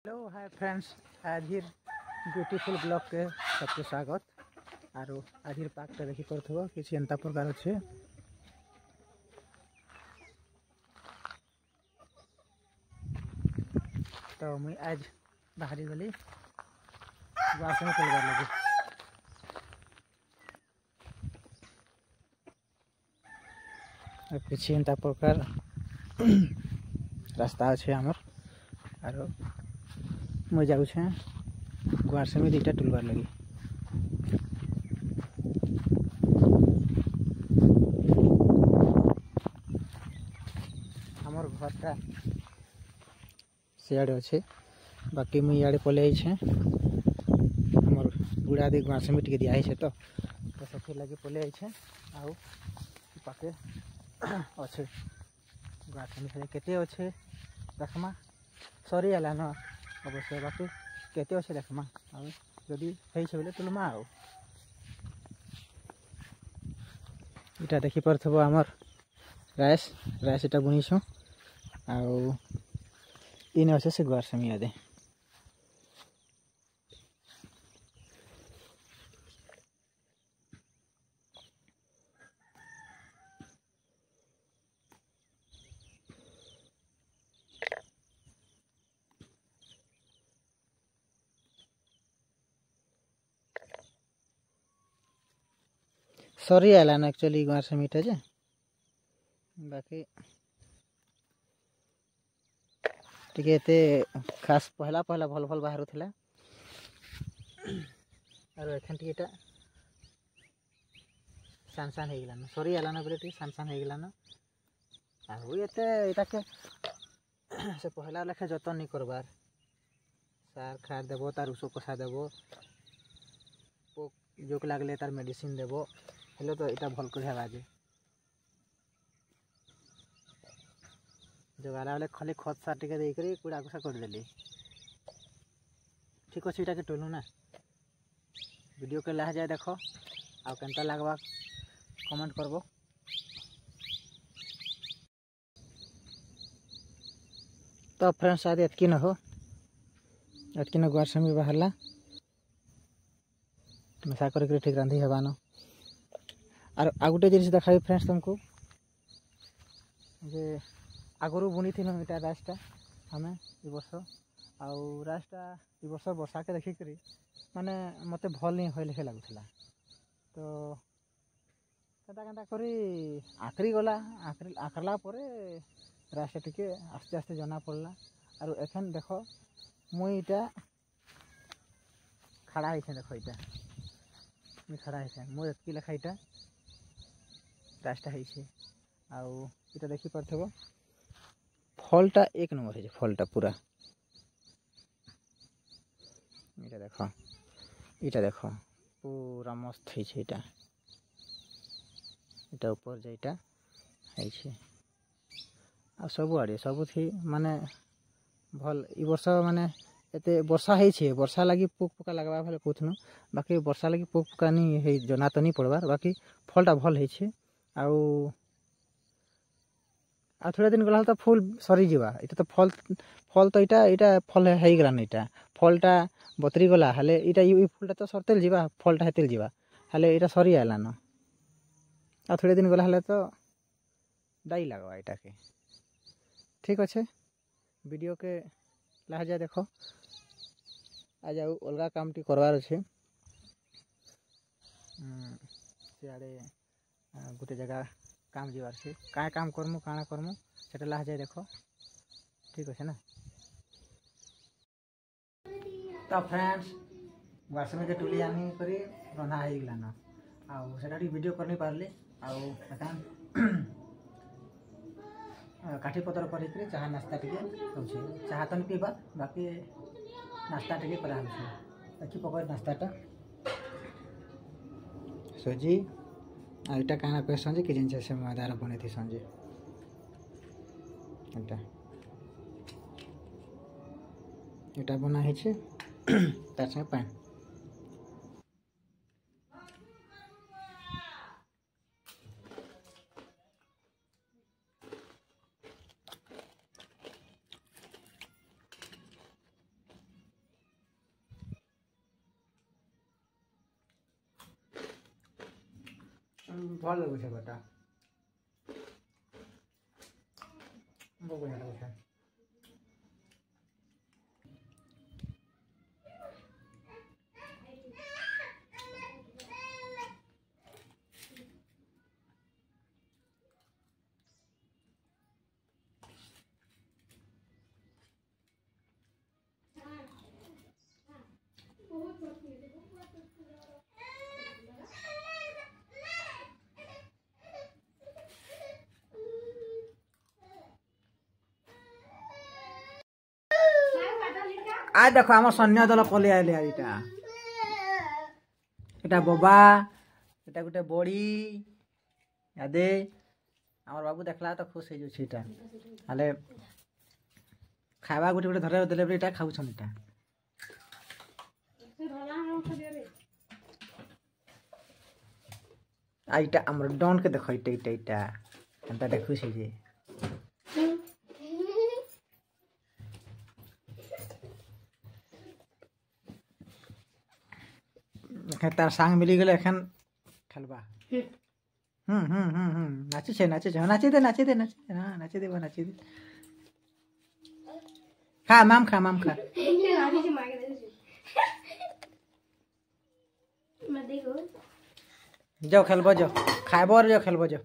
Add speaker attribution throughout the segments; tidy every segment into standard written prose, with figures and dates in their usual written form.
Speaker 1: Hello hi friends आज beautiful blog के सबके स्वागत आरो आज पार्क देखी पड़ो किसी एंता प्रकार अच्छे तो मुई आज बाहरी गली बासन खोलबार लगे किसी एंता प्रकार रास्ता अच्छे आमर आरो मुझे जाऊे गुआर से दुईटा टुलबार लगी आमर घरटा सियाड़े अच्छे बाकी मुई इे पलि आमर गुड़ा दी गुआर से टे दिखाई तो से लगे पलि आउ पाखे अच्छे गुआर से केते अच्छे देखमा सरी है न अवश्य बाकी केते अच्छे देखमा जदि बोले तुलमा इटा देखी पार्थब आमर राइस राइस इटा बुनीछुँ आउ इन अच्छे से गुआर से मियादे सरी आला न एक्चुअली गुआर से मीठा जे बाकी टे खास पहला पहला भल भल बाहर थिला और एखन टेटा सान सान हो गलान सरी आलान बोले टे सान सान हो गलान आउ एटा के से पहला लेखे जतन नहीं करबार सार खार देव तार ऊस कषा देव पोक जोक लगले तार मेडिसिन देव हेलो तो इटा भल कर आज जगाला बेले खाली खत सार टे देकर कूड़ा कुसा करदेली ठीक अच्छे इटा के टोलू ना वीडियो के लाह जाए देख आउ केनता लगवा कमेंट करबो तो फ्रेंड्स आज एतकी न हो एतकी न गुआर से बाहरला मशा कर ठीक रांधि हेबान और आ गोटे जिन देखा फ्रेंड्स तुमको जे आगुरी बुनी थी इटा रास्ता आम ए वर्ष आउ रास्ता ए वर्ष वर्षा के देखिक माने मत भल नहीं हो लेखे लगुला तो केता केता करी आखरी गला आखरला रास्ता टिके आस्ते आस्ते जना पड़ला और एखन देख मुई इटा खड़ा है देख इटा मुई खड़ा है मोर एतकी लेखा इटा रास्ता है आउ इटा देखी पार्थब फलटा एक नंबर है फलटा पूरा इटा देख पूरा मस्त है इटा ऊपर जाइटा है आ सब आड़े सब थी माने भल ई वर्ष माने एते वर्षा है वर्षा लगी पोक पोका लगवा भले कहथनु बाकी वर्षा लगी पोक पोका नहीं है जना तो नहीं पड़बार बाकी फलटा भल है आउ आ थोड़ा दिन गला तो फूल सरी जावा इटा तो फल फल तो इटा फल है गलान इटा फलटा बतरी गला हाले इटा फूलटा तो सरतेल जावा फलटा हेतेल जावा हाले इटा सरी आलान आ थोड़े दिन गला हाले तो दाई लगवा इटा के ठीक अच्छे वीडियो के लाह जा देख आज आउ अलगा काम टी करवार अच्छे सियाड़े गोटे जगह काम जीवार से क्या काम करमु काଣା करमु से लाह जाए देख ठीक अच्छे ना तो फ्रेंड्स वार्ष में टुली आनी करी रंधा हो गलान आउ से वीडियो कर नहीं पार्ली आउ काठी पतर कर चाह नास्ता टे हो चाह तो नहीं पीवा बाकी नास्ता टे करा देखी पकड़ नास्ताटा सोजी आ इटा कहना कहसन कि जिन से मैदार बने थी संजे इटा बना है तार संगे पान भल लगुचे गोटा बहुत बढ़िया लगुचे। आज देखो आम सैन्य दल पलि आइले इटा इटा बोबा इटा गोटे बड़ी यादे आम बाबू देखला तो खुश हो जाए हेले खावा गोटे गोटे धरे देले इटा खाऊछन इटा आइटा हमर डॉन के देखो इटा इटा इटा अंता देखु से जे तार सांग मिली गले एखन खेलबा नाचे छे नाचे छे नाचे दे नाचे दे नाचे दे हां नाचे दे नाचे दे खा माम खा जाओ खेलबो जाओ खाइबो और जाओ खेलबो जाओ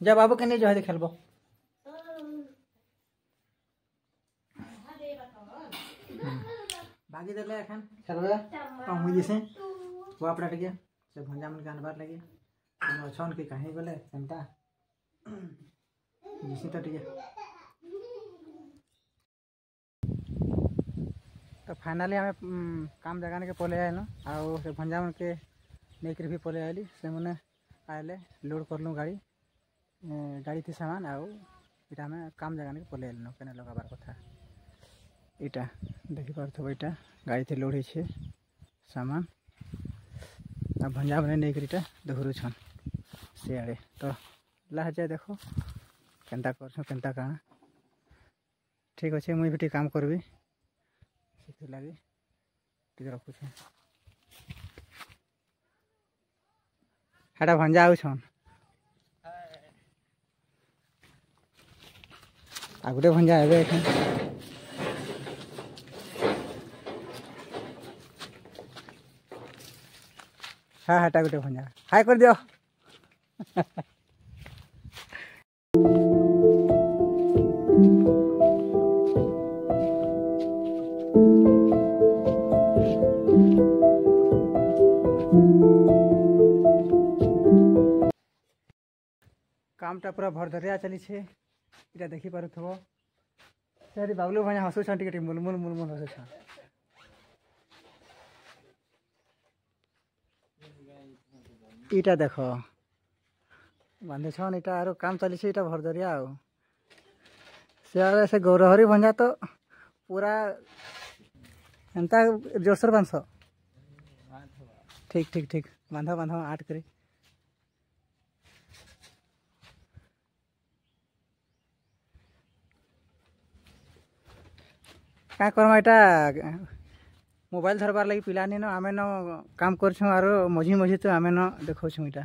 Speaker 1: जा बाबू के नहीं जो खेलबो बाकी देले एखन खेलबे हम जैसे वो अपना टिके से भंजा मन गानबार लगे हम छन के कहीं गले सेंटा जैसे तो टिके तो फाइनली हमें काम जगाने के पले आइल आउ से भंजा मन के लेकर भी पले आइली से मने आइले लोड करलु गाड़ी थी सामान आउ इटा हमें काम जगाने के पले आइल केने लगाबार कथा इटा देखि पारथबो इटा गाड़ी थी लोड है सामान आ भंजा बने नहीं करिटा दहुरु छन से आड़े तो ला जाए देखो केनता करछो केनता का ठीक अच्छे मुई भी काम करबी से लगे टिके रखु छे हाडा भंजा आउ छन आ गुटे भंजा आबे एखन हाँ हटा गोटे भंजा हाय कर दियो कामटा पूरा भरधरिया चली छे इटा देखि पारुथबो सेरी बाबलू भंजा हसु छन टिके मुलमुल मुलमुल हसु छन इटा देखो बांधे छन इटा आरो काम चली छे इटा भरधरिया आउ से गौरहरी भंजा तो पूरा एंता जोरसोर बांधस ठीक ठीक ठीक बांधो बांधो आठ करे क्या करमा इटा मोबाइल धरबार लगी पिलानी न आमे न काम करछो आरो मझी मझी तो आमे न देखो छु इटा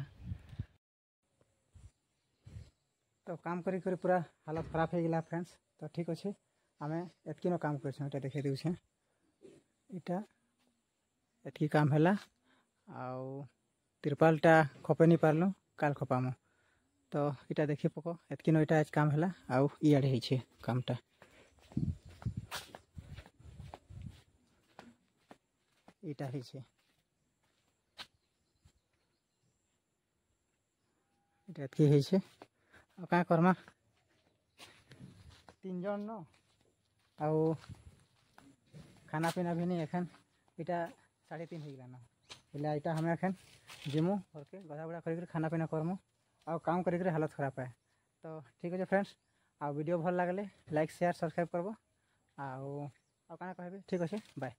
Speaker 1: तो काम करी करी पूरा हालत खराब हो गला फ्रेंड्स तो ठीक अच्छे आमे एतकी न काम करछो इटा देखे देउ छे इटा एतकी काम हैला आउ तिरपालटा खपे नहीं पारलो काल खपामो तो इटा देखि पको एतकी न इटा आज काम हैला आउ इयाडे है छे कामटा इटा है छे इटा एतकी है छे आ का करमा तीन जन न आउ खाना पीना भी नहीं एखन इटा 3:30 हो गला न इला इटा हमें एखन जिमु घर के गधा बड़ा कर खाना पीना करमु आ काम कर हालत खराब है तो ठीक है फ्रेंड्स आ वीडियो भल लगले लाइक शेयर सब्सक्राइब करबो आ कहबे ठीक अच्छे बाय।